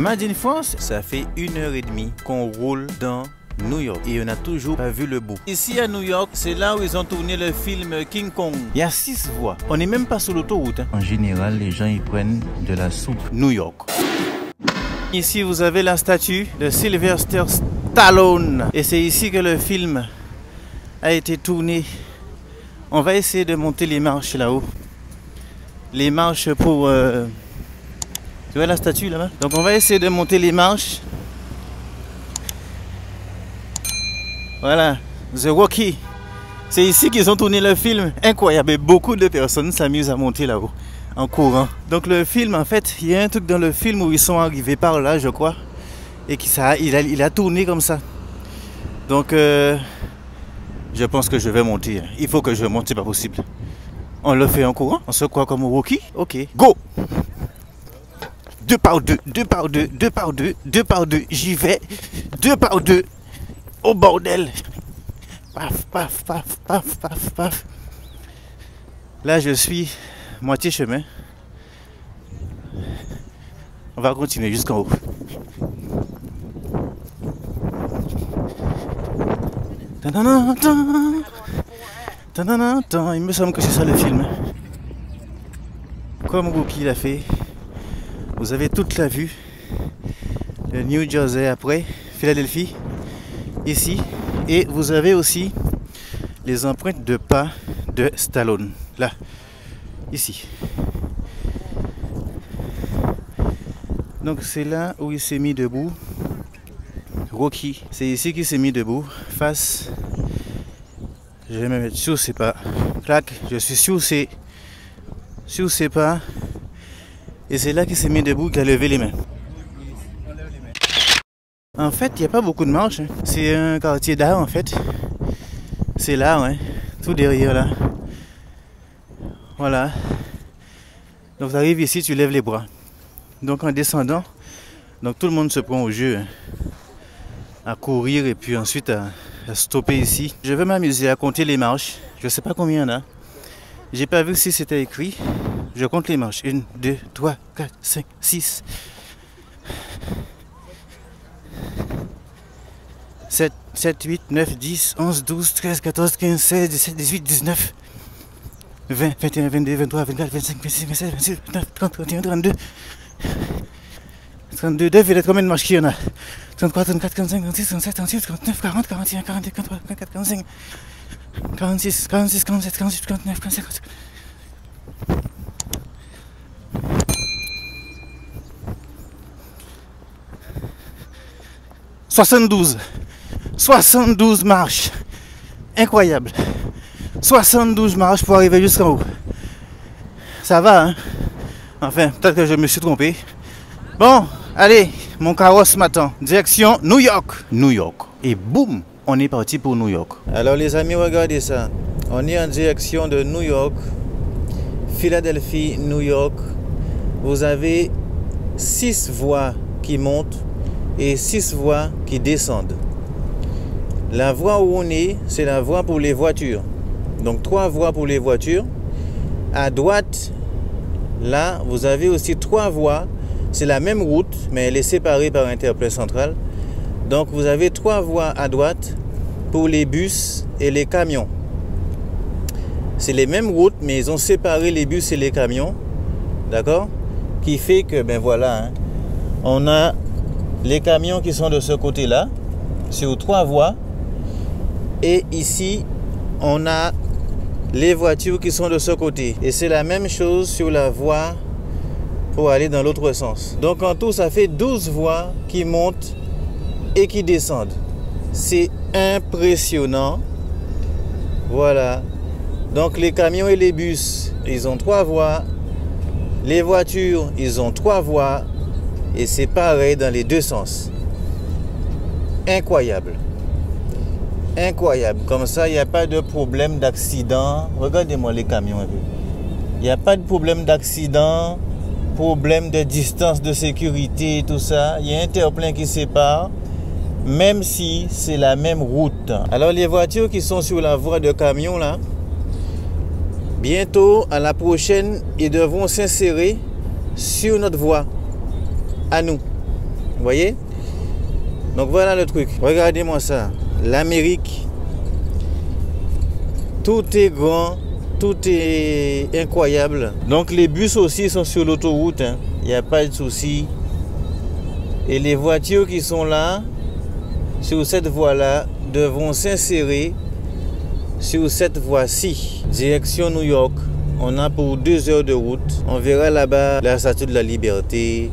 Made in France, ça fait 1h30 qu'on roule dans New York et on n'a toujours pas vu le bout. Ici à New York, c'est là où ils ont tourné le film King Kong. Il y a 6 voies. On n'est même pas sur l'autoroute. En général, les gens ils prennent de la soupe. New York. Ici, vous avez la statue de Sylvester Stallone. Et c'est ici que le film a été tourné. On va essayer de monter les marches là-haut. Les marches pour... Tu vois la statue là-bas? Donc on va essayer de monter les marches. Voilà, The Rocky. C'est ici qu'ils ont tourné le film. Incroyable. Et beaucoup de personnes s'amusent à monter là-haut en courant. Donc le film, en fait, il y a un truc dans le film où ils sont arrivés par là, je crois. Et il a tourné comme ça. Donc je pense que je vais monter. Il faut que je monte, c'est pas possible. On le fait en courant. On se croit comme Rocky. Ok, go! 2 par 2, 2 par 2, 2 par 2, 2 par 2, j'y vais. 2 par 2. Oh bordel! Paf, paf, paf, paf, paf, paf. Là, je suis moitié chemin. On va continuer jusqu'en haut. Il me semble que c'est ça le film. Comme Rocky l'a fait. Vous avez toute la vue. Le New Jersey après, Philadelphie, ici. Et vous avez aussi les empreintes de pas de Stallone. Là, ici. Donc c'est là où il s'est mis debout. Rocky, c'est ici qu'il s'est mis debout. Face. Je vais me mettre sur ses pas. Clac, je suis sur ses pas. Et c'est là qu'il s'est mis debout, qu'il a levé les mains. En fait, il n'y a pas beaucoup de marches. Hein. C'est un quartier d'art en fait. C'est là, ouais. Tout derrière là. Voilà. Donc tu arrives ici, tu lèves les bras. Donc en descendant, donc tout le monde se prend au jeu. Hein. À courir et puis ensuite à stopper ici. Je vais m'amuser à compter les marches. Je ne sais pas combien il y en a. J'ai pas vu si c'était écrit. Je compte les marches. 1, 2, 3, 4, 5, 6. 7, 8, 9, 10, 11, 12, 13, 14, 15, 16, 17, 18, 19, 20, 21, 22, 23, 24, 25, 26, 27, 28, 29, 30, 31, 32. 32, devait être combien de marches qu'il y en a? 33, 34, 35, 36, 37, 38, 39, 40, 41, 42, 43, 44, 45, 46, 46, 47, 48, 49, 50, 50. « 72 marches. Incroyable. 72 marches pour arriver jusqu'en haut. Ça va, hein? Enfin, peut-être que je me suis trompé. Bon, allez, mon carrosse m'attend. Direction New York. New York. Et boum, on est parti pour New York. Alors les amis, regardez ça. On est en direction de New York. Philadelphie, New York. Vous avez 6 voies qui montent et 6 voies qui descendent. La voie où on est, c'est la voie pour les voitures. Donc 3 voies pour les voitures. À droite, là, vous avez aussi 3 voies. C'est la même route, mais elle est séparée par Interplay central. Donc vous avez 3 voies à droite pour les bus et les camions. C'est les mêmes routes, mais ils ont séparé les bus et les camions. D'accord? Qui fait que, ben voilà, hein, on a les camions qui sont de ce côté-là, sur 3 voies. Et ici, on a les voitures qui sont de ce côté. Et c'est la même chose sur la voie pour aller dans l'autre sens. Donc en tout, ça fait 12 voies qui montent et qui descendent. C'est impressionnant. Voilà. Donc les camions et les bus, ils ont 3 voies. Les voitures, ils ont 3 voies. Et c'est pareil dans les deux sens. Incroyable. Incroyable. Comme ça, il n'y a pas de problème d'accident. Regardez-moi les camions un peu. Il n'y a pas de problème d'accident, problème de distance de sécurité, tout ça. Il y a un interplein qui sépare, même si c'est la même route. Alors les voitures qui sont sur la voie de camion là, bientôt, à la prochaine, ils devront s'insérer sur notre voie. À nous. voyez? Donc voilà le truc. Regardez-moi ça. L'Amérique, tout est grand, tout est incroyable. Donc les bus aussi sont sur l'autoroute, hein. Il n'y a pas de souci. Et les voitures qui sont là, sur cette voie-là, devront s'insérer sur cette voie-ci, direction New York. On a pour 2 heures de route. On verra là-bas la Statue de la Liberté,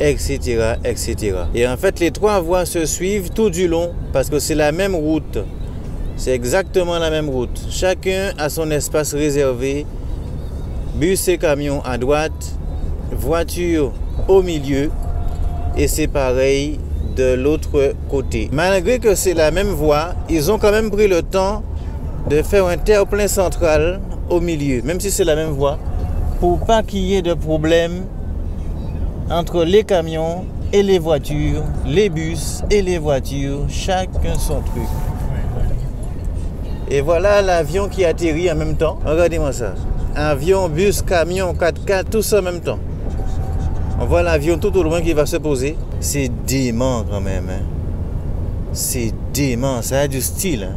etc., etc. Et en fait, les 3 voies se suivent tout du long parce que c'est la même route. C'est exactement la même route. Chacun a son espace réservé. Bus et camions à droite, voiture au milieu. Et c'est pareil de l'autre côté. Malgré que c'est la même voie, ils ont quand même pris le temps de faire un terre-plein central au milieu, même si c'est la même voie, pour pas qu'il y ait de problème entre les camions et les voitures, les bus et les voitures, chacun son truc. Et voilà l'avion qui atterrit en même temps. Regardez-moi ça. Avion, bus, camion, 4x4, tout ça en même temps. On voit l'avion tout au loin qui va se poser. C'est dément quand même. Hein. C'est dément, ça a du style. Hein.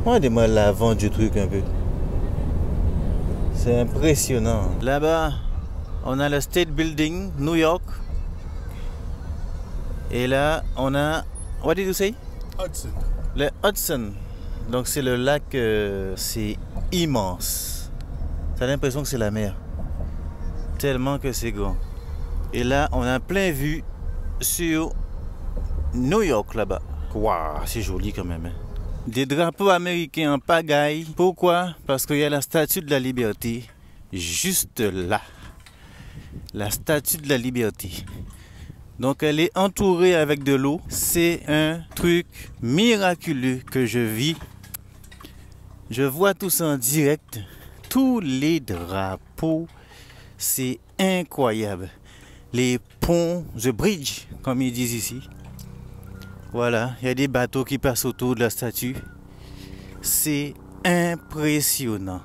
Regardez-moi l'avant du truc un peu. C'est impressionnant. Là-bas, on a le State Building, New York. Et là, on a... What did you say? Hudson. Le Hudson. Donc c'est le lac, c'est immense. T'as l'impression que c'est la mer. Tellement que c'est grand. Et là, on a plein vue sur New York là-bas. Waouh, c'est joli quand même. Hein. Des drapeaux américains en pagaille. Pourquoi? Parce qu'il y a la Statue de la Liberté juste là. La Statue de la Liberté. Donc elle est entourée avec de l'eau. C'est un truc miraculeux que je vis. Je vois tout ça en direct. Tous les drapeaux. C'est incroyable. Les ponts, the bridge, comme ils disent ici. Voilà, il y a des bateaux qui passent autour de la statue. C'est impressionnant.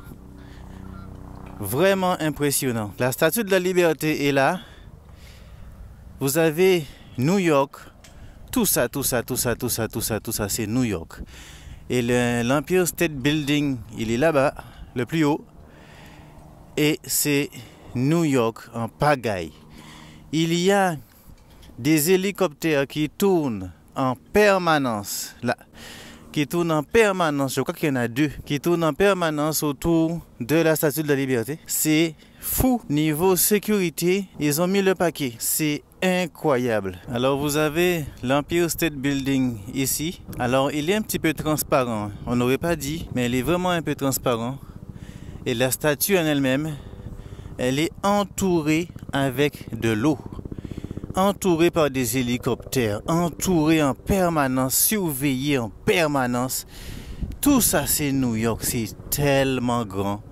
Vraiment impressionnant. La Statue de la Liberté est là. Vous avez New York. Tout ça, c'est New York. Et l'Empire State Building, il est là-bas, le plus haut. Et c'est New York en pagaille. Il y a des hélicoptères qui tournent en permanence. Là, qui tournent en permanence. Je crois qu'il y en a 2 qui tournent en permanence autour de la Statue de la Liberté. C'est fou. Niveau sécurité, ils ont mis le paquet. C'est incroyable. Alors vous avez l'Empire State Building ici. Alors il est un petit peu transparent. On n'aurait pas dit, mais il est vraiment un peu transparent. Et la statue en elle-même, elle est entourée avec de l'eau. Entourée par des hélicoptères, entourée en permanence, surveillée en permanence. Tout ça, c'est New York, c'est tellement grand.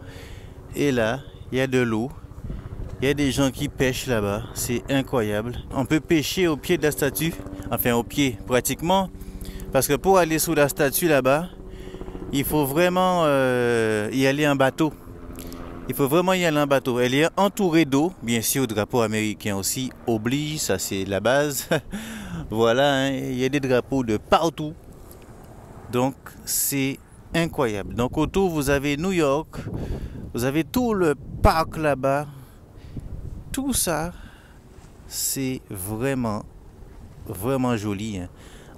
Et là, il y a de l'eau. Il y a des gens qui pêchent là-bas, c'est incroyable. On peut pêcher au pied de la statue, enfin au pied pratiquement, parce que pour aller sous la statue là-bas, il faut vraiment y aller en bateau. Il faut vraiment y aller en bateau. Elle est entourée d'eau. Bien sûr, drapeau américain aussi oblige. Ça, c'est la base. Voilà, hein, il y a des drapeaux de partout. Donc, c'est incroyable. Donc, autour, vous avez New York. Vous avez tout le parc là-bas. Tout ça, c'est vraiment, vraiment joli. Hein.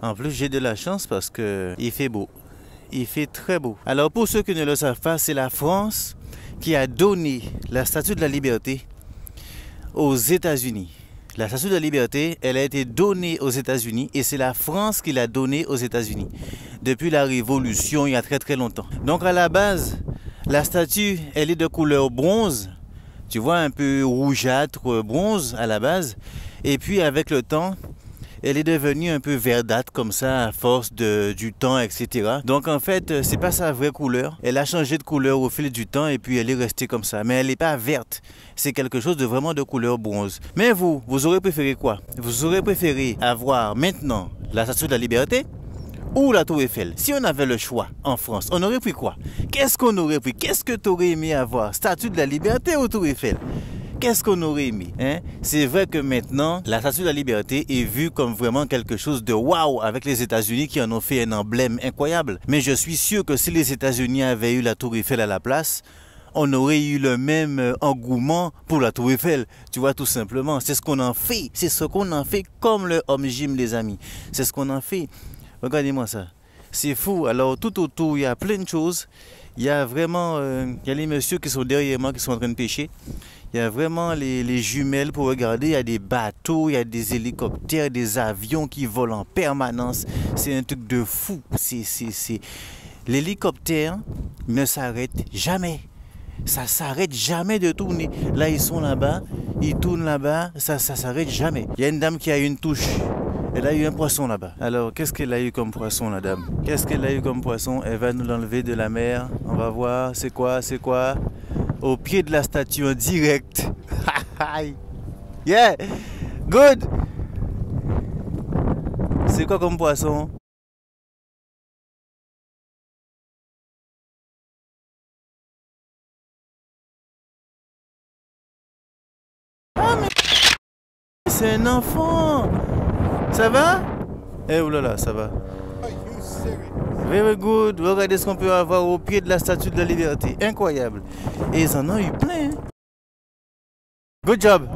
En plus, j'ai de la chance parce qu'il fait beau. Il fait très beau. Alors, pour ceux qui ne le savent pas, c'est la France qui a donné la Statue de la Liberté aux États-Unis. La Statue de la Liberté, elle a été donnée aux États-Unis et c'est la France qui l'a donnée aux États-Unis depuis la Révolution, il y a très très longtemps. Donc à la base, la statue, elle est de couleur bronze, tu vois, un peu rougeâtre, bronze à la base. Et puis avec le temps, elle est devenue un peu verdâtre comme ça à force du temps, etc. Donc en fait, c'est pas sa vraie couleur. Elle a changé de couleur au fil du temps et puis elle est restée comme ça. Mais elle n'est pas verte. C'est quelque chose de vraiment de couleur bronze. Mais vous aurez préféré quoi? Vous aurez préféré avoir maintenant la Statue de la Liberté ou la Tour Eiffel? Si on avait le choix en France, on aurait pris quoi? Qu'est-ce qu'on aurait pris? Qu'est-ce que tu aurais aimé avoir? Statue de la Liberté ou Tour Eiffel? qu'est-ce qu'on aurait aimé, hein? C'est vrai que maintenant, la Statue de la Liberté est vue comme vraiment quelque chose de waouh, avec les États-Unis qui en ont fait un emblème incroyable. Mais je suis sûr que si les États-Unis avaient eu la Tour Eiffel à la place, on aurait eu le même engouement pour la Tour Eiffel. Tu vois, tout simplement. C'est ce qu'on en fait. C'est ce qu'on en fait comme le Home Gym, les amis. C'est ce qu'on en fait. Regardez-moi ça. C'est fou. Alors, tout autour, il y a plein de choses. Il y a vraiment, il y a les messieurs qui sont derrière moi, qui sont en train de pêcher. Il y a vraiment les jumelles pour regarder. Il y a des bateaux, il y a des hélicoptères, des avions qui volent en permanence. C'est un truc de fou. L'hélicoptère ne s'arrête jamais. Ça s'arrête jamais de tourner. Là, ils sont là-bas, ils tournent là-bas, ça s'arrête jamais. Il y a une dame qui a eu une touche. Elle a eu un poisson là-bas. Alors, qu'est-ce qu'elle a eu comme poisson, la dame? Qu'est-ce qu'elle a eu comme poisson? Elle va nous l'enlever de la mer. On va voir. C'est quoi? C'est quoi? Au pied de la statue en direct. Yeah! Good! C'est quoi comme poisson? Ah, mais c'est un enfant! Ça va? Eh oulala, ça va. Very good. Regardez ce qu'on peut avoir au pied de la Statue de la Liberté. Incroyable. Et ils en ont eu plein. Good job.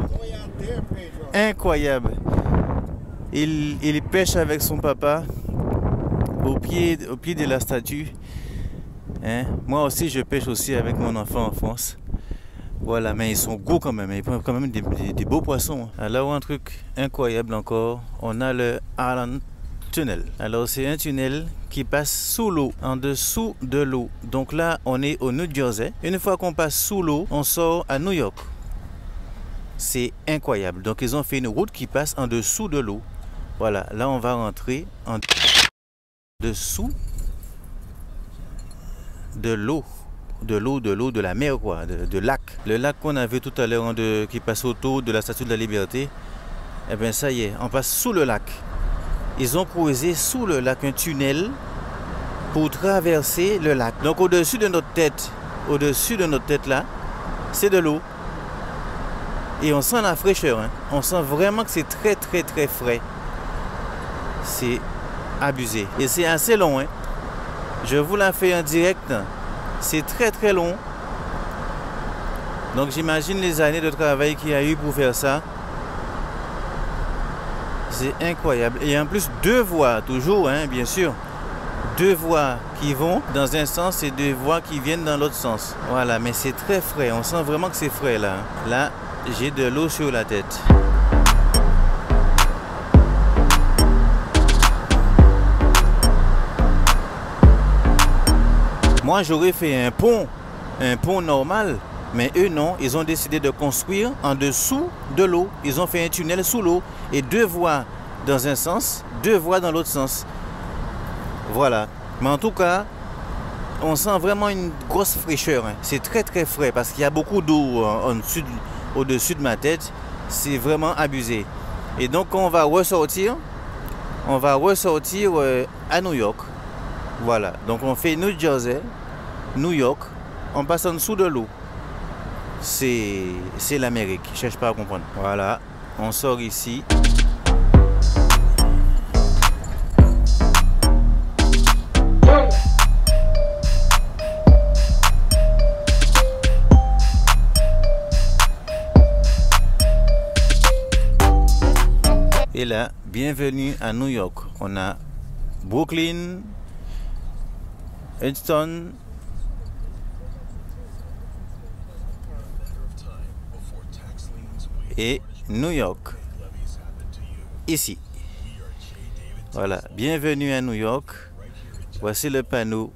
Incroyable. Il pêche avec son papa au pied de la statue. Hein? Moi aussi, je pêche aussi avec mon enfant en France. Voilà, mais ils sont gros quand même. Ils prennent quand même des beaux poissons. Alors, un truc incroyable encore, on a le Island Tunnel. Alors, c'est un tunnel qui passe sous l'eau, en dessous de l'eau. Donc là, on est au New Jersey. Une fois qu'on passe sous l'eau, on sort à New York. C'est incroyable. Donc, ils ont fait une route qui passe en dessous de l'eau. Voilà, là, on va rentrer en dessous de l'eau. De la mer, quoi, de lac. Le lac qu'on a vu tout à l'heure, qui passe autour de la Statue de la Liberté, eh bien ça y est, on passe sous le lac. Ils ont creusé sous le lac un tunnel pour traverser le lac. Donc au-dessus de notre tête là, c'est de l'eau. Et on sent la fraîcheur, hein. On sent vraiment que c'est très très très frais. C'est abusé. Et c'est assez long, hein. Je vous la fais en direct. C'est très très long. Donc j'imagine les années de travail qu'il y a eu pour faire ça. C'est incroyable. Et en plus, deux voies, toujours, hein, bien sûr. Deux voies qui vont dans un sens et deux voies qui viennent dans l'autre sens. Voilà, mais c'est très frais. On sent vraiment que c'est frais là. Là, j'ai de l'eau sur la tête. Moi, j'aurais fait un pont normal, mais eux non, ils ont décidé de construire en dessous de l'eau. Ils ont fait un tunnel sous l'eau et deux voies dans un sens, deux voies dans l'autre sens. Voilà. Mais en tout cas, on sent vraiment une grosse fraîcheur, hein. C'est très très frais parce qu'il y a beaucoup d'eau au-dessus de ma tête. C'est vraiment abusé. Et donc, on va ressortir à New York. Voilà, donc on fait New Jersey, New York, on passe en dessous de l'eau. C'est l'Amérique, je ne cherche pas à comprendre. Voilà, on sort ici. Et là, bienvenue à New York. On a Brooklyn, Hudson et New York. Ici. Voilà. Bienvenue à New York. Voici le panneau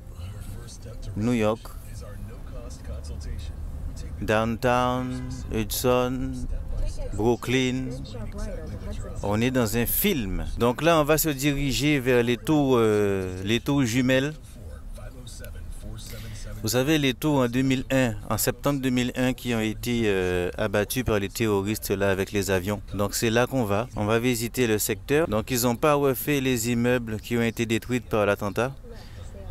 New York. Downtown, Hudson, Brooklyn. On est dans un film. Donc là, on va se diriger vers les tours jumelles. Vous savez, les tours en 2001, en septembre 2001, qui ont été abattus par les terroristes là avec les avions. Donc c'est là qu'on va. On va visiter le secteur. Donc ils n'ont pas refait les immeubles qui ont été détruits par l'attentat.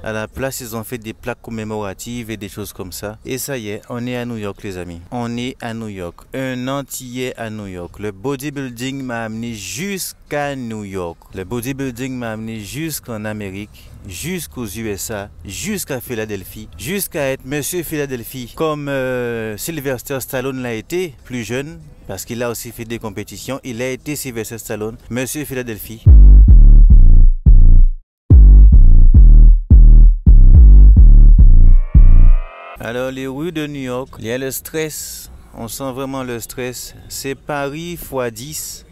À la place, ils ont fait des plaques commémoratives et des choses comme ça. Et ça y est, on est à New York, les amis. On est à New York. Un Antillais à New York. Le bodybuilding m'a amené jusqu'à New York. Le bodybuilding m'a amené jusqu'en Amérique, jusqu'aux USA, jusqu'à Philadelphie, jusqu'à être Monsieur Philadelphie, comme Sylvester Stallone l'a été, plus jeune, parce qu'il a aussi fait des compétitions. Il a été Sylvester Stallone, Monsieur Philadelphie. Alors les rues de New York, il y a le stress, on sent vraiment le stress. C'est Paris x 10,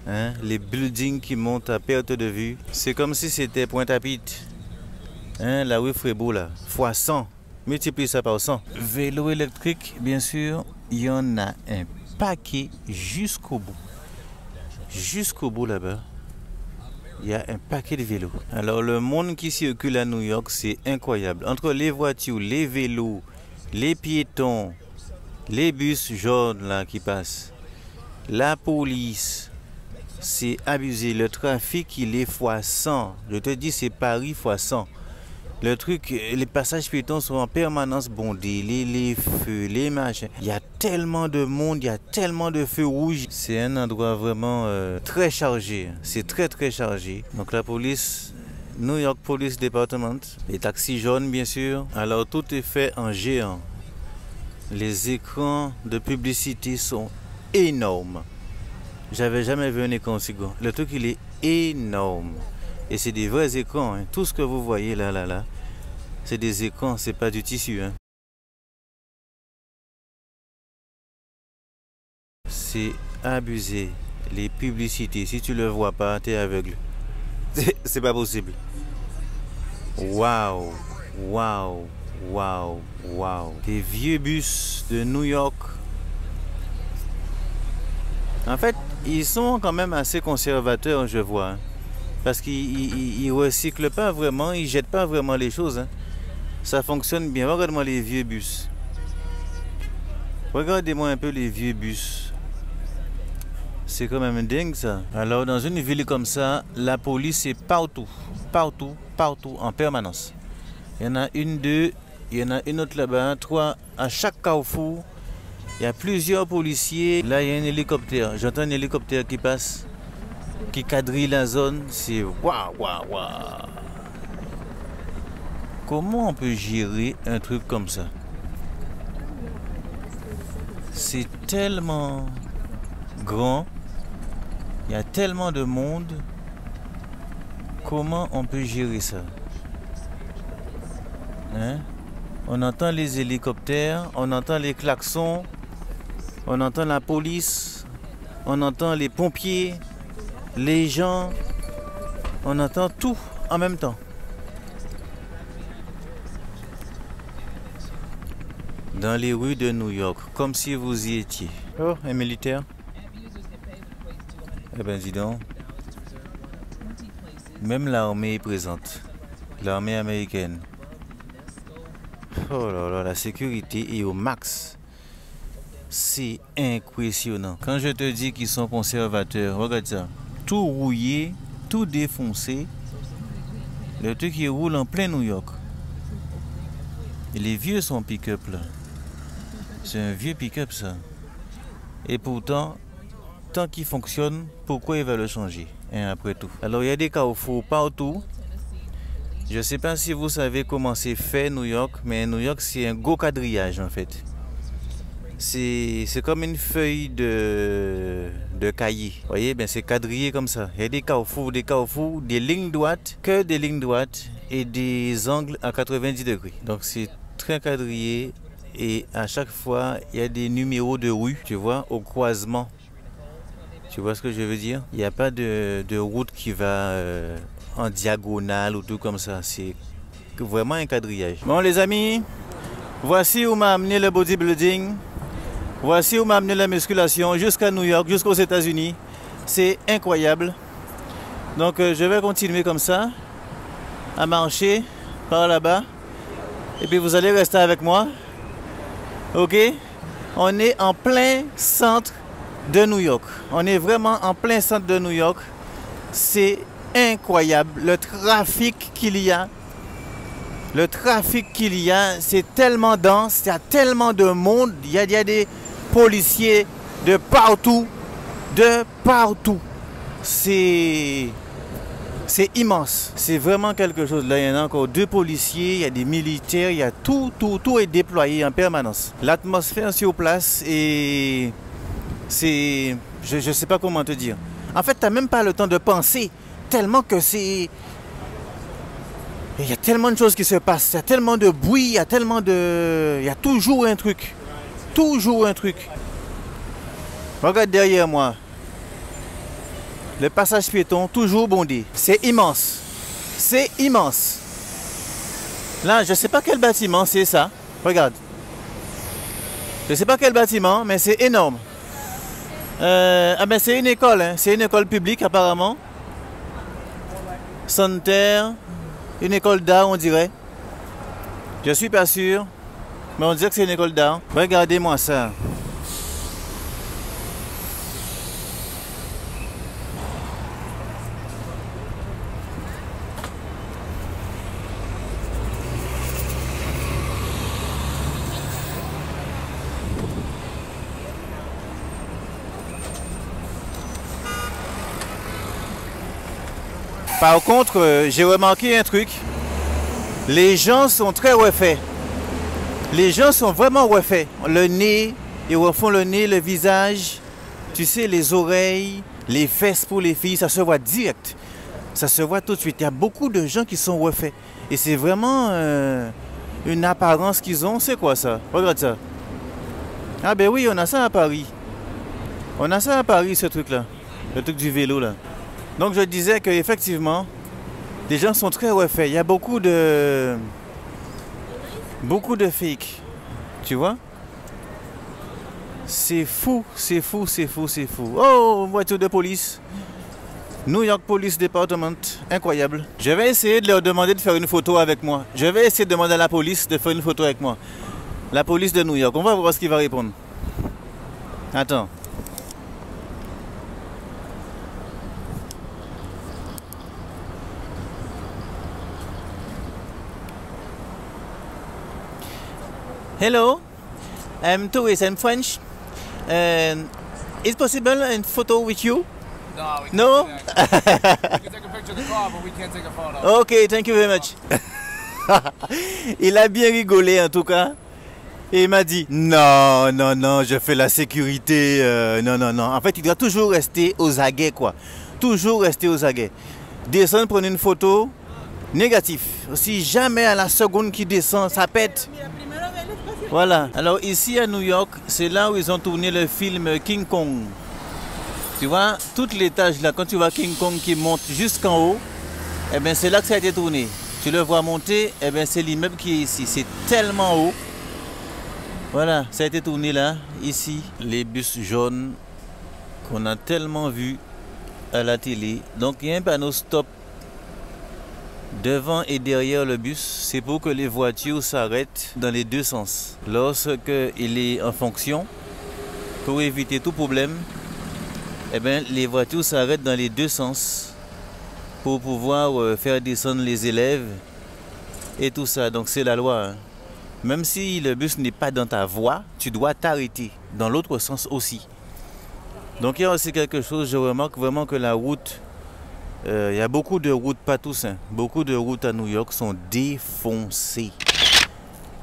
hein? Les buildings qui montent à perte de vue. C'est comme si c'était Pointe-à-Pitre, hein? La rue Frébeau là, x 100, multiplie ça par 100. Vélo électrique, bien sûr, il y en a un paquet jusqu'au bout là-bas. Il y a un paquet de vélos. Alors le monde qui circule à New York, c'est incroyable. Entre les voitures, les vélos, les piétons, les bus jaunes là qui passent, la police, c'est abusé. Le trafic, il est x 100. Je te dis, c'est Paris x 100. Le truc, les passages piétons sont en permanence bondés, les feux, les machins. Il y a tellement de monde, il y a tellement de feux rouges. C'est un endroit vraiment très chargé. C'est très chargé. Donc la police, New York Police Department, les taxis jaunes bien sûr. Alors tout est fait en géant. Les écrans de publicité sont énormes. J'avais jamais vu un écran aussi grand. Le truc, il est énorme. Et c'est des vrais écrans, hein. Tout ce que vous voyez là, c'est des écrans, c'est pas du tissu, hein. C'est abusé. Les publicités, si tu le vois pas, tu es aveugle. C'est pas possible. Waouh, waouh, waouh, waouh. Des vieux bus de New York. En fait, ils sont quand même assez conservateurs, je vois, hein. Parce qu'ils ne recyclent pas vraiment, ils ne jettent pas vraiment les choses, hein. Ça fonctionne bien. Regarde-moi les vieux bus. Regardez-moi un peu les vieux bus. C'est quand même dingue ça. Alors dans une ville comme ça, la police est partout. Partout, en permanence. Il y en a une, deux, il y en a une autre là-bas, trois. À chaque carrefour, il y a plusieurs policiers. Là, il y a un hélicoptère. J'entends un hélicoptère qui passe, qui quadrille la zone. C'est waouh. Comment on peut gérer un truc comme ça? C'est tellement grand, il y a tellement de monde. Comment on peut gérer ça? Hein? On entend les hélicoptères, on entend les klaxons, on entend la police, on entend les pompiers, les gens, on entend tout en même temps. Dans les rues de New York, comme si vous y étiez. Oh, un militaire. Eh ben dis donc. Même l'armée est présente. L'armée américaine. Oh là là, la sécurité est au max. C'est impressionnant. Quand je te dis qu'ils sont conservateurs, regarde ça. Tout rouillé, tout défoncé. Le truc qui roule en plein New York. Et les vieux sont pick-up là. C'est un vieux pick-up ça. Et pourtant, tant qu'il fonctionne, pourquoi il va le changer, hein, après tout? Alors il y a des carrefours partout. Je ne sais pas si vous savez comment c'est fait New York, mais New York c'est un gros quadrillage en fait. C'est comme une feuille de cahier. Vous voyez, ben c'est quadrillé comme ça. Il y a des carrefours, des lignes droites, que des lignes droites et des angles à 90 degrés. Donc c'est très quadrillé. Et à chaque fois, il y a des numéros de rue, tu vois, au croisement. Tu vois ce que je veux dire? Il n'y a pas de route qui va en diagonale ou tout comme ça. C'est vraiment un quadrillage. Bon les amis, voici où m'a amené le bodybuilding. Voici où m'a amené la musculation jusqu'à New York, jusqu'aux États-Unis. C'est incroyable. Donc je vais continuer comme ça, à marcher par là-bas. Et puis vous allez rester avec moi. Ok, on est en plein centre de New York. On est vraiment en plein centre de New York. C'est incroyable le trafic qu'il y a. Le trafic qu'il y a, c'est tellement dense, il y a tellement de monde, il y a des policiers de partout, C'est immense, c'est vraiment quelque chose. Là, il y en a encore 2 policiers, il y a des militaires, il y a tout est déployé en permanence. L'atmosphère sur place et c'est, je sais pas comment te dire. En fait, tu n'as même pas le temps de penser, tellement que c'est... Il y a tellement de choses qui se passent, il y a tellement de bruit, il y a toujours un truc. Toujours un truc. Regarde derrière moi. Le passage piéton, toujours bondé. C'est immense. C'est immense. Là, je ne sais pas quel bâtiment c'est ça. Regarde. Je ne sais pas quel bâtiment, mais c'est énorme. Ben c'est une école, hein. C'est une école publique apparemment. Santerre. Une école d'art, on dirait. Je suis pas sûr, mais on dirait que c'est une école d'art. Regardez-moi ça. Par contre, j'ai remarqué un truc. Les gens sont très refaits. Les gens sont vraiment refaits. Le nez, ils refont le nez, le visage. Tu sais, les oreilles, les fesses pour les filles, ça se voit direct. Ça se voit tout de suite. Il y a beaucoup de gens qui sont refaits. Et c'est vraiment une apparence qu'ils ont. C'est quoi ça? Regarde ça. Ah ben oui, on a ça à Paris. On a ça à Paris, ce truc-là. Le truc du vélo, là. Donc je disais qu'effectivement, les gens sont très refaits. Il y a beaucoup de fake. Tu vois? C'est fou, c'est fou, c'est fou, c'est fou. Oh, voiture de police. New York Police Department. Incroyable. Je vais essayer de leur demander de faire une photo avec moi. Je vais essayer de demander à la police de faire une photo avec moi. La police de New York. On va voir ce qu'il va répondre. Attends. Hello, I'm tourist and French. Is possible a photo with you? No, we No? can't do that. We can take a picture of the car, but we can't take a photo. Ok, thank you very much. Il a bien rigolé en tout cas. Et il m'a dit, non, non, non, je fais la sécurité. Non, non, non. En fait, il doit toujours rester aux aguets, quoi. Toujours rester aux aguets. Descendre, prendre une photo, négatif. Si jamais à la seconde qui descend, ça pète. Voilà. Alors ici à New York, c'est là où ils ont tourné le film King Kong. Tu vois, tout l'étage là, quand tu vois King Kong qui monte jusqu'en haut, eh bien c'est là que ça a été tourné. Tu le vois monter, eh bien c'est l'immeuble qui est ici. C'est tellement haut. Voilà, ça a été tourné là, ici. Les bus jaunes qu'on a tellement vus à la télé. Donc il y a un panneau stop devant et derrière le bus, c'est pour que les voitures s'arrêtent dans les deux sens. Lorsqu'il est en fonction, pour éviter tout problème, eh bien, les voitures s'arrêtent dans les deux sens pour pouvoir faire descendre les élèves et tout ça. Donc c'est la loi. Hein. Même si le bus n'est pas dans ta voie, tu dois t'arrêter dans l'autre sens aussi. Donc il y a aussi quelque chose, je remarque vraiment que la route, il y a beaucoup de routes, pas tous, hein, beaucoup de routes à New York sont défoncées.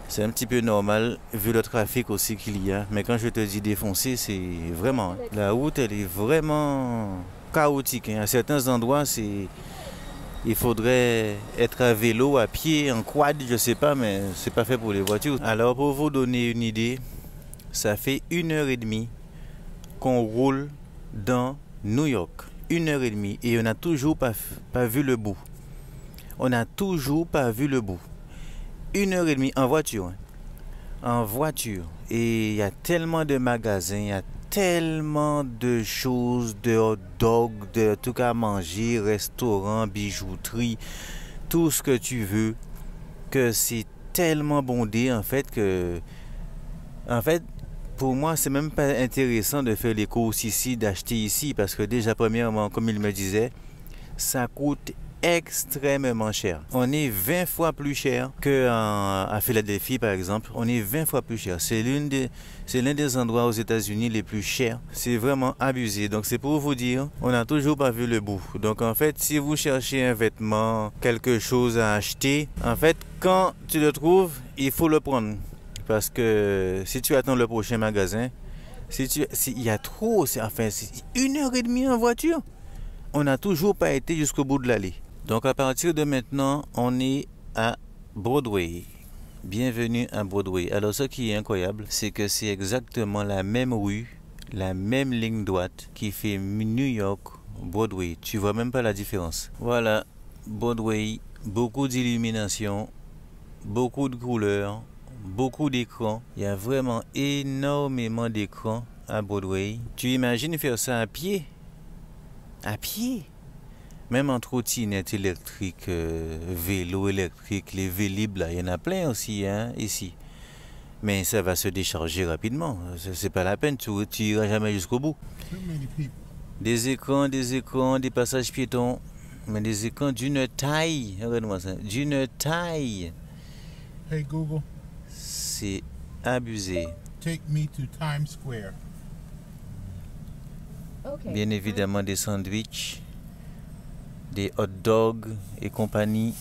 C'est un petit peu normal vu le trafic aussi qu'il y a. Mais quand je te dis défoncé, c'est vraiment... Hein, la route, elle est vraiment chaotique. Hein. À certains endroits, il faudrait être à vélo, à pied, en quad, je sais pas, mais c'est pas fait pour les voitures. Alors pour vous donner une idée, ça fait 1h30 qu'on roule dans New York. 1h30 et on n'a toujours pas vu le bout. On n'a toujours pas vu le bout. 1h30 en voiture. Hein. En voiture. Et il y a tellement de magasins, il y a tellement de choses, de hot dog, de tout à manger, restaurants, bijouterie, tout ce que tu veux, que c'est tellement bondé en fait que... En fait, pour moi, c'est même pas intéressant de faire les courses ici, d'acheter ici, parce que déjà, premièrement, comme il me disait, ça coûte extrêmement cher. On est 20 fois plus cher qu'à Philadelphie, par exemple. On est 20 fois plus cher. C'est l'un des endroits aux États-Unis les plus chers. C'est vraiment abusé. Donc, c'est pour vous dire, on n'a toujours pas vu le bout. Donc, en fait, si vous cherchez un vêtement, quelque chose à acheter, en fait, quand tu le trouves, il faut le prendre. Parce que si tu attends le prochain magasin, il y a trop, c'est 1h30 en voiture. On n'a toujours pas été jusqu'au bout de l'allée. Donc à partir de maintenant, on est à Broadway. Bienvenue à Broadway. Alors ce qui est incroyable, c'est que c'est exactement la même rue, la même ligne droite qui fait New York, Broadway. Tu vois même pas la différence. Voilà, Broadway, beaucoup d'illumination, beaucoup de couleurs, beaucoup d'écrans. Il y a vraiment énormément d'écrans à Broadway. Tu imagines faire ça à pied? À pied? Même en trottinette électrique, vélo électrique, les Vélib, là, il y en a plein aussi, hein, ici. Mais ça va se décharger rapidement. C'est pas la peine, tu iras jamais jusqu'au bout. Des écrans, des passages piétons. Mais des écrans d'une taille. Regarde-moi ça. D'une taille. Hey Google. C'est abusé. Take me to Times Square. Okay. Bien évidemment des sandwichs, des hot dogs et compagnie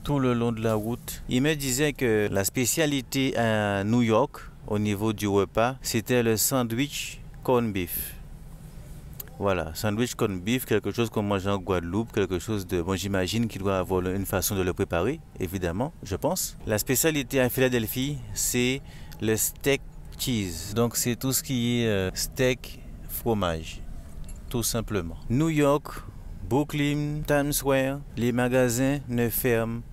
tout le long de la route. Il me disait que la spécialité à New York au niveau du repas, c'était le sandwich corn beef. Voilà, sandwich corn beef, quelque chose qu'on mange en Guadeloupe, quelque chose de... Bon, j'imagine qu'il doit avoir une façon de le préparer, évidemment, je pense. La spécialité à Philadelphie, c'est le steak cheese. Donc, c'est tout ce qui est steak, fromage, tout simplement. New York, Brooklyn, Times Square, les magasins ne ferment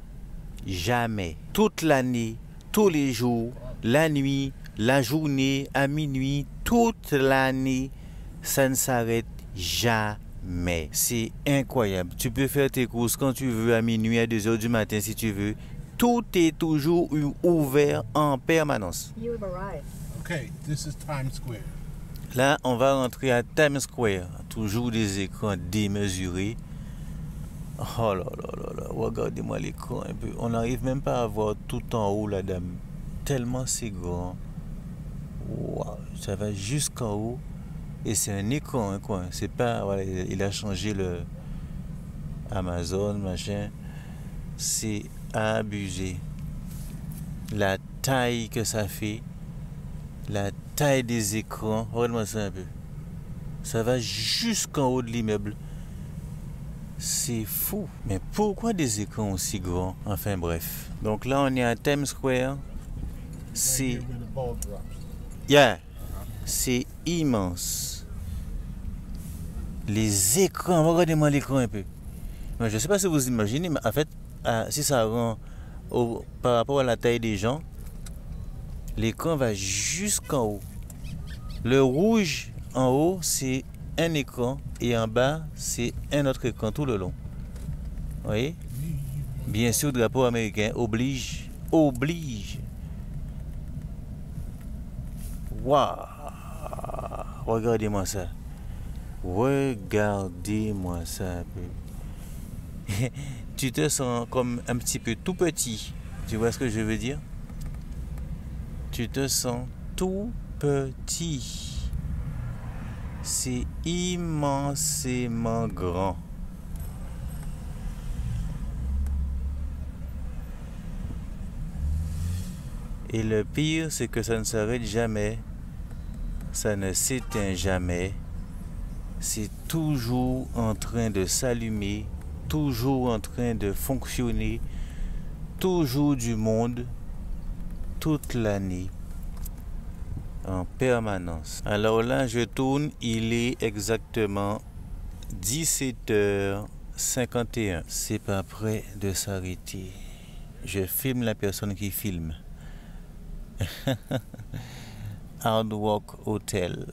jamais. Toute l'année, tous les jours, la nuit, la journée, à minuit, toute l'année, ça ne s'arrête jamais. C'est incroyable. Tu peux faire tes courses quand tu veux, à minuit, à 2h du matin si tu veux. Tout est toujours ouvert en permanence. Okay, this is Times Square. Là, on va rentrer à Times Square. Toujours des écrans démesurés. Oh là là là là. Regardez-moi l'écran un peu. On n'arrive même pas à voir tout en haut, la dame. Tellement c'est grand. Wow, ça va jusqu'en haut. Et c'est un écran, hein, quoi. C'est pas... Voilà, il a changé le Amazon, machin. C'est abusé. La taille que ça fait. La taille des écrans. Regarde-moi ça un peu. Ça va jusqu'en haut de l'immeuble. C'est fou. Mais pourquoi des écrans aussi grands? Enfin bref. Donc là, on est à Times Square. C'est... Yeah. C'est immense. Les écrans, regardez-moi l'écran un peu. Mais je ne sais pas si vous imaginez, mais en fait, si ça rend par rapport à la taille des gens, l'écran va jusqu'en haut. Le rouge en haut, c'est un écran et en bas, c'est un autre écran tout le long. Vous voyez? Bien sûr, le drapeau américain oblige. Waouh! Regardez-moi ça. Regardez-moi ça un peu. Tu te sens comme un petit peu tout petit. Tu vois ce que je veux dire? Tu te sens tout petit. C'est immensément grand. Et le pire, c'est que ça ne s'arrête jamais. Ça ne s'éteint jamais. C'est toujours en train de s'allumer, toujours en train de fonctionner, toujours du monde, toute l'année, en permanence. Alors là, je tourne, il est exactement 17h51. C'est pas près de s'arrêter. Je filme la personne qui filme. Hard Rock Hotel.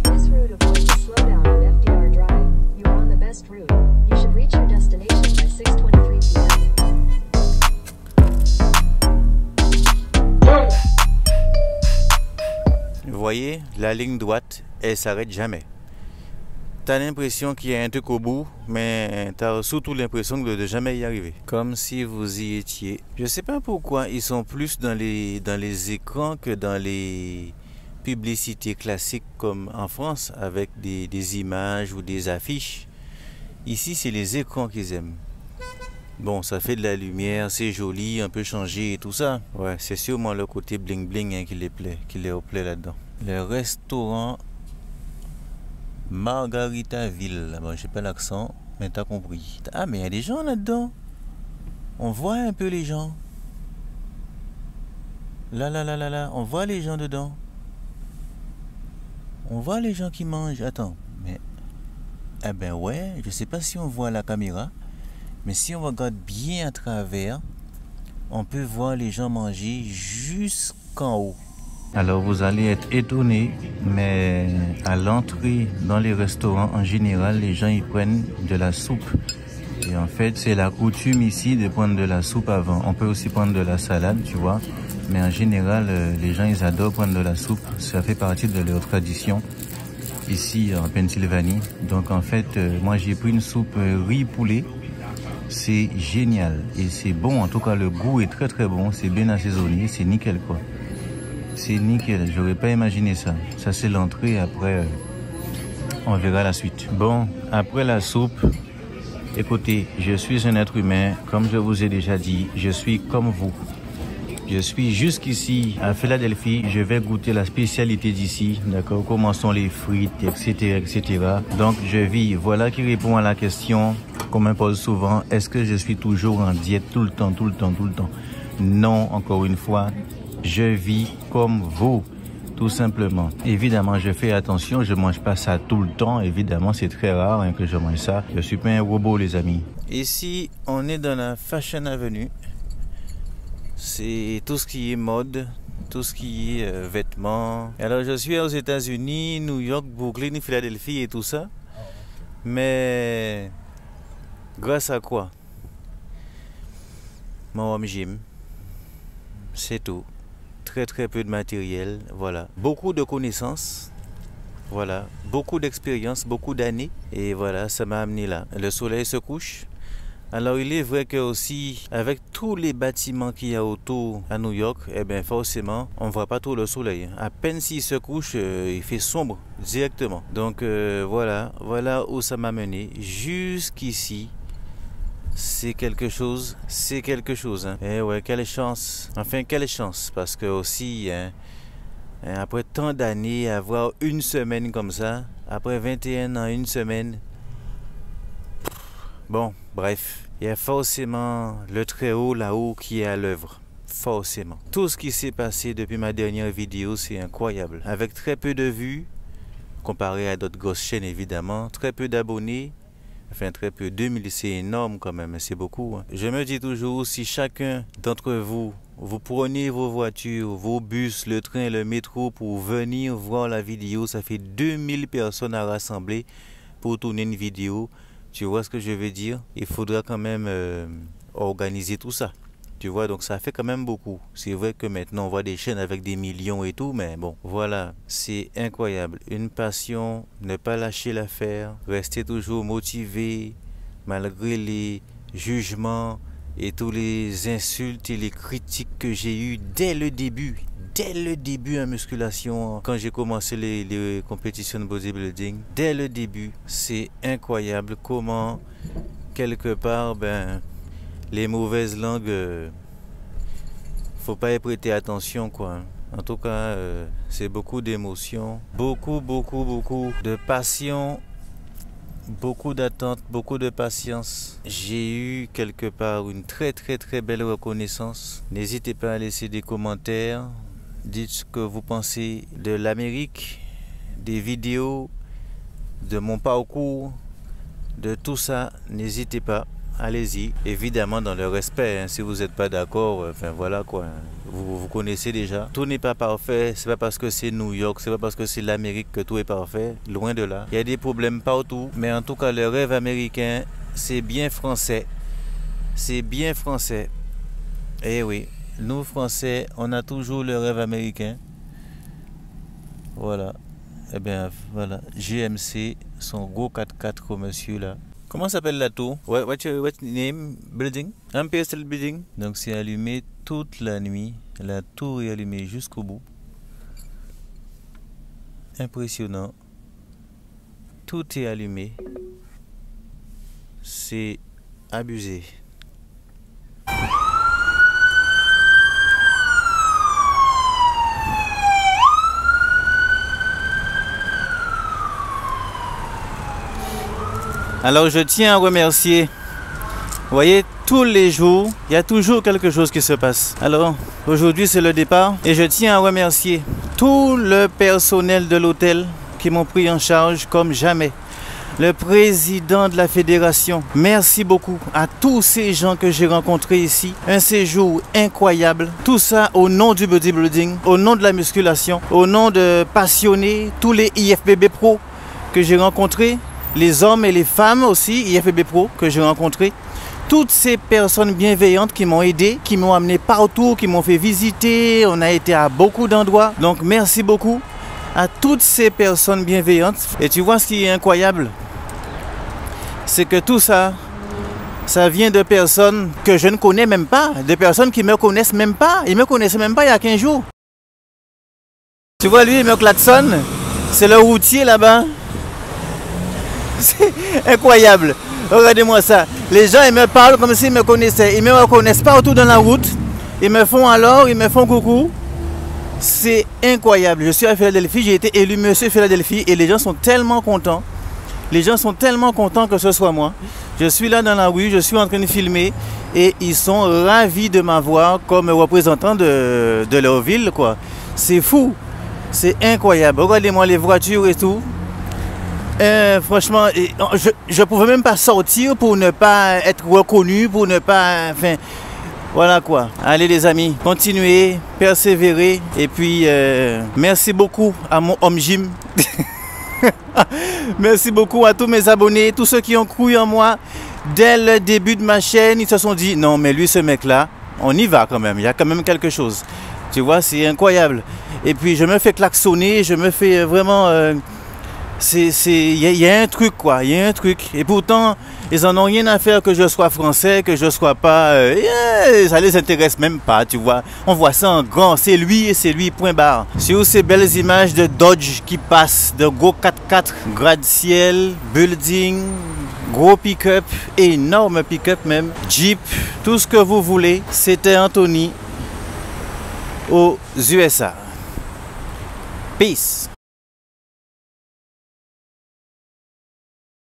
This route avoids the slowdown on FDR Drive. You are on the best route. You should reach your destination by 6:23 p.m. la ligne droite, elle s'arrête jamais. Tu as l'impression qu'il y a un truc au bout, mais tu as surtout l'impression de ne jamais y arriver. Comme si vous y étiez. Je ne sais pas pourquoi ils sont plus dans les écrans que dans les publicités classiques comme en France, avec des images ou des affiches. Ici, c'est les écrans qu'ils aiment. Bon, ça fait de la lumière, c'est joli, un peu changé et tout ça. Ouais, c'est sûrement le côté bling bling hein, qui les plaît là-dedans. Le restaurant Margaritaville. Bon, j'ai pas l'accent, mais t'as compris. Ah, mais il y a des gens là-dedans. On voit un peu les gens. Là, on voit les gens dedans. On voit les gens qui mangent. Attends, mais... Eh ben ouais, je sais pas si on voit la caméra. Mais si on regarde bien à travers, on peut voir les gens manger jusqu'en haut. Alors vous allez être étonné, mais à l'entrée dans les restaurants, en général, les gens ils prennent de la soupe. Et en fait, c'est la coutume ici de prendre de la soupe avant. On peut aussi prendre de la salade, tu vois. Mais en général, les gens ils adorent prendre de la soupe. Ça fait partie de leur tradition ici en Pennsylvanie. Donc en fait, moi j'ai pris une soupe riz poulet. C'est génial et c'est bon, en tout cas le goût est très très bon, c'est bien assaisonné, c'est nickel quoi. C'est nickel, j'aurais pas imaginé ça. Ça c'est l'entrée, après on verra la suite. Bon, après la soupe, écoutez, je suis un être humain, comme je vous ai déjà dit, je suis comme vous. Je suis jusqu'ici à Philadelphie, je vais goûter la spécialité d'ici, d'accord, comment sont les frites, etc., etc. Donc je vis, voilà qui répond à la question qu'on me pose souvent, est-ce que je suis toujours en diète tout le temps? Non, encore une fois, je vis comme vous, tout simplement. Évidemment, je fais attention, je mange pas ça tout le temps, évidemment, c'est très rare hein, que je mange ça. Je suis pas un robot, les amis. Ici, on est dans la Fashion Avenue. C'est tout ce qui est mode, tout ce qui est vêtements. Alors je suis aux États-Unis, New York, Brooklyn, Philadelphie et tout ça. Mais grâce à quoi? Mon home gym. C'est tout. Très très peu de matériel, voilà. Beaucoup de connaissances, voilà. Beaucoup d'expérience, beaucoup d'années. Et voilà, ça m'a amené là. Le soleil se couche. Alors il est vrai que aussi avec tous les bâtiments qu'il y a autour à New York, eh bien forcément on ne voit pas trop le soleil. À peine s'il se couche, il fait sombre directement. Donc voilà où ça m'a mené jusqu'ici. C'est quelque chose hein. Eh ouais, quelle chance. Enfin quelle chance, parce que aussi hein, après tant d'années, avoir une semaine comme ça, après 21 ans, une semaine. Bon, bref, il y a forcément le Très-Haut là-haut qui est à l'œuvre. Forcément. Tout ce qui s'est passé depuis ma dernière vidéo, c'est incroyable. Avec très peu de vues, comparé à d'autres grosses chaînes évidemment, très peu d'abonnés, enfin très peu, 2000 c'est énorme quand même, c'est beaucoup. Hein. Je me dis toujours, si chacun d'entre vous, vous prenez vos voitures, vos bus, le train, le métro pour venir voir la vidéo, ça fait 2000 personnes à rassembler pour tourner une vidéo. Tu vois ce que je veux dire? Il faudra quand même organiser tout ça. Tu vois, donc ça fait quand même beaucoup. C'est vrai que maintenant on voit des chaînes avec des millions et tout, mais bon, voilà, c'est incroyable. Une passion, ne pas lâcher l'affaire, rester toujours motivé, malgré les jugements et tous les insultes et les critiques que j'ai eues dès le début. Dès le début en musculation, quand j'ai commencé les compétitions de bodybuilding, dès le début, c'est incroyable comment, quelque part, ben, les mauvaises langues, faut pas y prêter attention, quoi. En tout cas, c'est beaucoup d'émotions, beaucoup de passion, beaucoup d'attente, beaucoup de patience. J'ai eu quelque part une très belle reconnaissance. N'hésitez pas à laisser des commentaires. Dites ce que vous pensez de l'Amérique, des vidéos, de mon parcours, de tout ça. N'hésitez pas, allez-y. Évidemment dans le respect, hein. Si vous n'êtes pas d'accord, enfin voilà quoi. Vous connaissez déjà. Tout n'est pas parfait. C'est pas parce que c'est New York, c'est pas parce que c'est l'Amérique que tout est parfait. Loin de là. Il y a des problèmes partout. Mais en tout cas, le rêve américain, c'est bien français. C'est bien français. Eh oui. Nous, Français, on a toujours le rêve américain. Voilà. Eh bien, voilà. GMC, son gros 4x4 comme monsieur là. Comment s'appelle la tour? What's name? Building? Empire State Building. Donc c'est allumé toute la nuit. La tour est allumée jusqu'au bout. Impressionnant. Tout est allumé. C'est abusé. Alors je tiens à remercier, vous voyez, tous les jours, il y a toujours quelque chose qui se passe. Alors aujourd'hui c'est le départ et je tiens à remercier tout le personnel de l'hôtel qui m'ont pris en charge comme jamais. Le président de la fédération, merci beaucoup à tous ces gens que j'ai rencontrés ici. Un séjour incroyable. Tout ça au nom du bodybuilding, au nom de la musculation, au nom de passionnés, tous les IFBB Pro que j'ai rencontrés. Les hommes et les femmes aussi, IFBB Pro, que j'ai rencontrés. Toutes ces personnes bienveillantes qui m'ont aidé, qui m'ont amené partout, qui m'ont fait visiter. On a été à beaucoup d'endroits. Donc merci beaucoup à toutes ces personnes bienveillantes. Et tu vois ce qui est incroyable, c'est que tout ça, ça vient de personnes que je ne connais même pas. De personnes qui ne me connaissent même pas. Ils ne me connaissaient même pas il y a 15 jours. Tu vois lui, il me klaxonne. C'est le routier là-bas. C'est incroyable. Regardez-moi ça. Les gens, ils me parlent comme s'ils me connaissaient. Ils me reconnaissent partout dans la route. Ils me font alors, ils me font coucou. C'est incroyable. Je suis à Philadelphie, j'ai été élu monsieur Philadelphie et les gens sont tellement contents. Les gens sont tellement contents que ce soit moi. Je suis là dans la rue, je suis en train de filmer et ils sont ravis de m'avoir comme représentant de leur ville, quoi. C'est fou. C'est incroyable. Regardez-moi les voitures et tout. Franchement, je ne pouvais même pas sortir pour ne pas être reconnu, pour ne pas... Enfin, voilà quoi. Allez les amis, continuez, persévérez. Et puis, merci beaucoup à mon homme Jim. Merci beaucoup à tous mes abonnés, tous ceux qui ont cru en moi. Dès le début de ma chaîne, ils se sont dit, non mais lui, ce mec-là, on y va quand même. Il y a quand même quelque chose. Tu vois, c'est incroyable. Et puis, je me fais klaxonner, je me fais vraiment... il y a un truc quoi, il y a un truc. Et pourtant, ils n'en ont rien à faire que je sois français, que je sois pas... ça les intéresse même pas, tu vois. On voit ça en grand, c'est lui, point barre. Sur ces belles images de Dodge qui passent, de gros 4x4, gratte-ciel, building, gros pick-up, énorme pick-up même, Jeep, tout ce que vous voulez. C'était Anthony aux USA. Peace.